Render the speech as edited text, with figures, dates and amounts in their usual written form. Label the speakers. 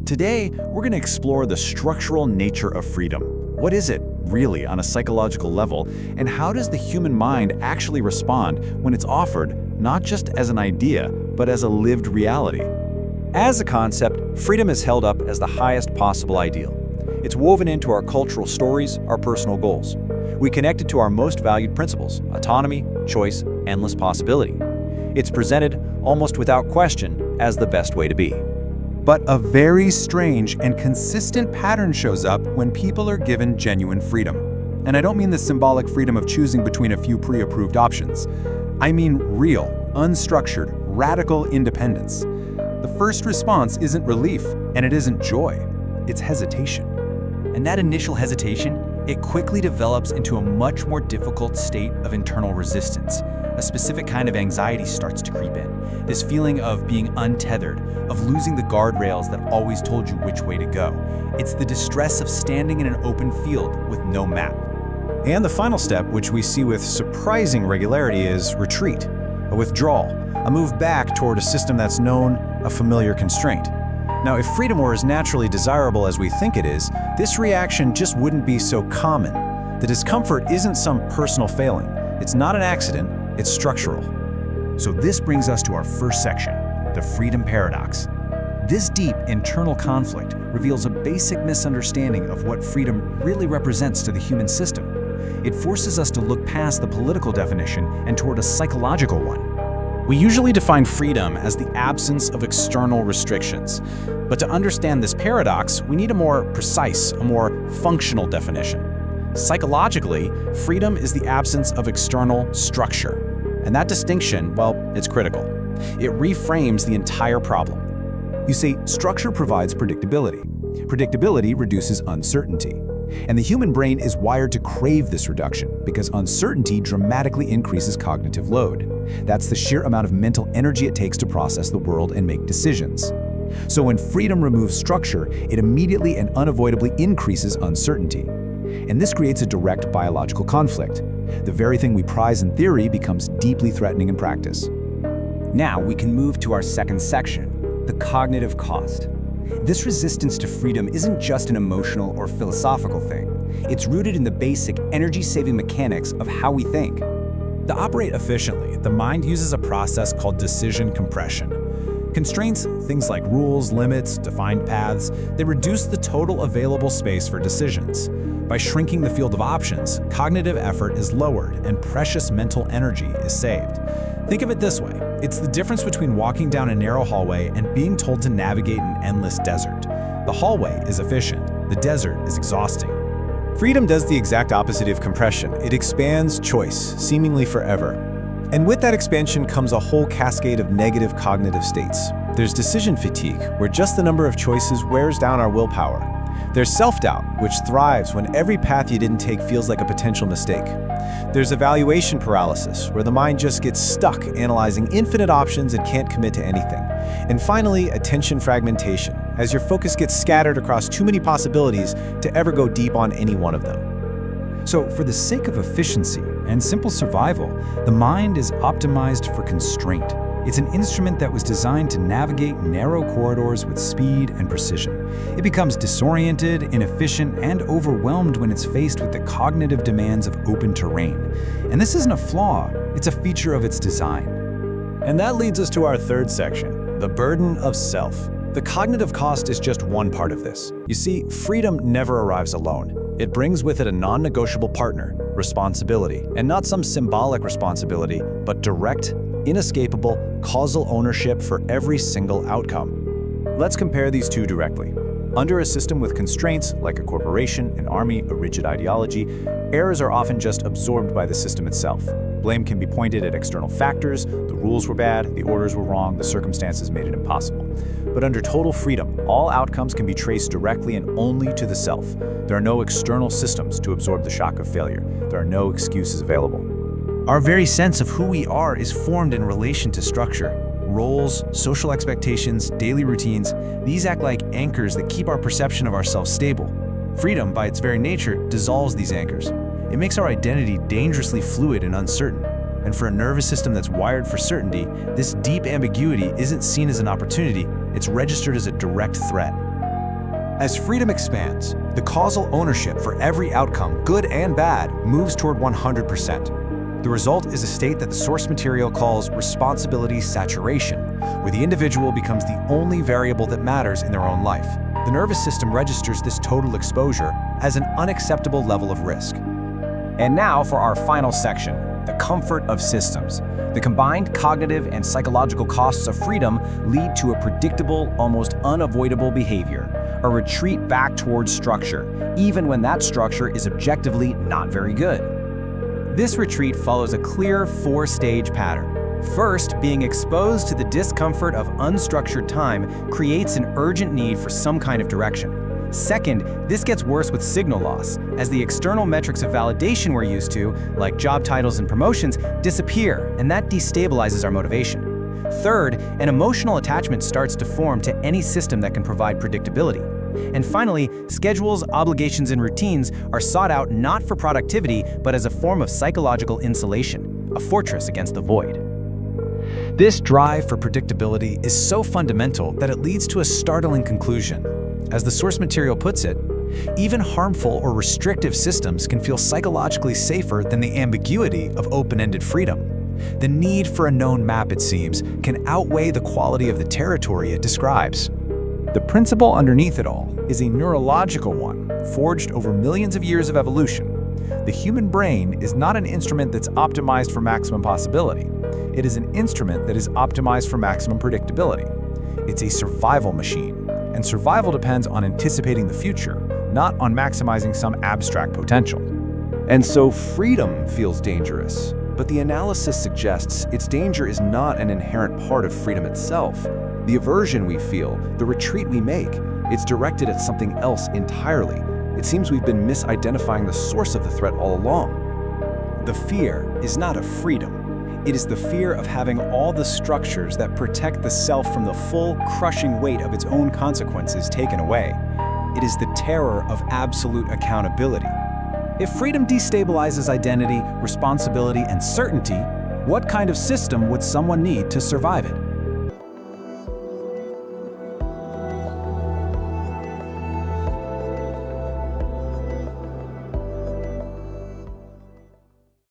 Speaker 1: Today, we're going to explore the structural nature of freedom. What is it, really, on a psychological level, and how does the human mind actually respond when it's offered, not just as an idea, but as a lived reality?
Speaker 2: As a concept, freedom is held up as the highest possible ideal. It's woven into our cultural stories, our personal goals. We connect it to our most valued principles: autonomy, choice, endless possibility. It's presented, almost without question, as the best way to be.
Speaker 3: But a very strange and consistent pattern shows up when people are given genuine freedom. And I don't mean the symbolic freedom of choosing between a few pre-approved options. I mean real, unstructured, radical independence. The first response isn't relief, and it isn't joy. It's hesitation.
Speaker 4: And that initial hesitation, it quickly develops into a much more difficult state of internal resistance. A specific kind of anxiety starts to creep in. This feeling of being untethered, of losing the guardrails that always told you which way to go. It's the distress of standing in an open field with no map.
Speaker 5: And the final step, which we see with surprising regularity, is retreat, a withdrawal, a move back toward a system that's known, a familiar constraint. Now, if freedom were as naturally desirable as we think it is, this reaction just wouldn't be so common. The discomfort isn't some personal failing. It's not an accident, it's structural.
Speaker 6: So this brings us to our first section, the freedom paradox. This deep internal conflict reveals a basic misunderstanding of what freedom really represents to the human system. It forces us to look past the political definition and toward a psychological one.
Speaker 7: We usually define freedom as the absence of external restrictions. But to understand this paradox, we need a more precise, a more functional definition. Psychologically, freedom is the absence of external structure. And that distinction, well, it's critical. It reframes the entire problem.
Speaker 3: You see, structure provides predictability. Predictability reduces uncertainty. And the human brain is wired to crave this reduction because uncertainty dramatically increases cognitive load. That's the sheer amount of mental energy it takes to process the world and make decisions. So when freedom removes structure, it immediately and unavoidably increases uncertainty. And this creates a direct biological conflict. The very thing we prize in theory becomes deeply threatening in practice.
Speaker 8: Now we can move to our second section, the cognitive cost. This resistance to freedom isn't just an emotional or philosophical thing. It's rooted in the basic energy-saving mechanics of how we think.
Speaker 9: To operate efficiently, the mind uses a process called decision compression. Constraints, things like rules, limits, defined paths, they reduce the total available space for decisions. By shrinking the field of options, cognitive effort is lowered and precious mental energy is saved. Think of it this way. It's the difference between walking down a narrow hallway and being told to navigate an endless desert. The hallway is efficient. The desert is exhausting.
Speaker 5: Freedom does the exact opposite of compression. It expands choice, seemingly forever. And with that expansion comes a whole cascade of negative cognitive states. There's decision fatigue, where just the number of choices wears down our willpower. There's self-doubt, which thrives when every path you didn't take feels like a potential mistake. There's evaluation paralysis, where the mind just gets stuck analyzing infinite options and can't commit to anything. And finally, attention fragmentation, as your focus gets scattered across too many possibilities to ever go deep on any one of them.
Speaker 6: So for the sake of efficiency and simple survival, the mind is optimized for constraint. It's an instrument that was designed to navigate narrow corridors with speed and precision. It becomes disoriented, inefficient, and overwhelmed when it's faced with the cognitive demands of open terrain. And this isn't a flaw, it's a feature of its design.
Speaker 5: And that leads us to our third section, the burden of self. The cognitive cost is just one part of this. You see, freedom never arrives alone. It brings with it a non-negotiable partner, responsibility, and not some symbolic responsibility, but direct, inescapable, causal ownership for every single outcome. Let's compare these two directly. Under a system with constraints, like a corporation, an army, a rigid ideology, errors are often just absorbed by the system itself. Blame can be pointed at external factors: the rules were bad, the orders were wrong, the circumstances made it impossible. But under total freedom, all outcomes can be traced directly and only to the self. There are no external systems to absorb the shock of failure. There are no excuses available.
Speaker 4: Our very sense of who we are is formed in relation to structure. Roles, social expectations, daily routines, these act like anchors that keep our perception of ourselves stable. Freedom, by its very nature, dissolves these anchors. It makes our identity dangerously fluid and uncertain. And for a nervous system that's wired for certainty, this deep ambiguity isn't seen as an opportunity, it's registered as a direct threat.
Speaker 3: As freedom expands, the causal ownership for every outcome, good and bad, moves toward 100%. The result is a state that the source material calls responsibility saturation, where the individual becomes the only variable that matters in their own life. The nervous system registers this total exposure as an unacceptable level of risk.
Speaker 8: And now for our final section, the comfort of systems. The combined cognitive and psychological costs of freedom lead to a predictable, almost unavoidable behavior, a retreat back towards structure, even when that structure is objectively not very good. This retreat follows a clear four-stage pattern. First, being exposed to the discomfort of unstructured time creates an urgent need for some kind of direction. Second, this gets worse with signal loss, as the external metrics of validation we're used to, like job titles and promotions, disappear, and that destabilizes our motivation. Third, an emotional attachment starts to form to any system that can provide predictability. And finally, schedules, obligations, and routines are sought out not for productivity, but as a form of psychological insulation, a fortress against the void.
Speaker 3: This drive for predictability is so fundamental that it leads to a startling conclusion. As the source material puts it, even harmful or restrictive systems can feel psychologically safer than the ambiguity of open-ended freedom. The need for a known map, it seems, can outweigh the quality of the territory it describes. The principle underneath it all is a neurological one, forged over millions of years of evolution. The human brain is not an instrument that's optimized for maximum possibility. It is an instrument that is optimized for maximum predictability. It's a survival machine. And survival depends on anticipating the future, not on maximizing some abstract potential.
Speaker 2: And so freedom feels dangerous, but the analysis suggests its danger is not an inherent part of freedom itself. The aversion we feel, the retreat we make, it's directed at something else entirely. It seems we've been misidentifying the source of the threat all along.
Speaker 3: The fear is not of freedom. It is the fear of having all the structures that protect the self from the full, crushing weight of its own consequences taken away. It is the terror of absolute accountability. If freedom destabilizes identity, responsibility, and certainty, what kind of system would someone need to survive it?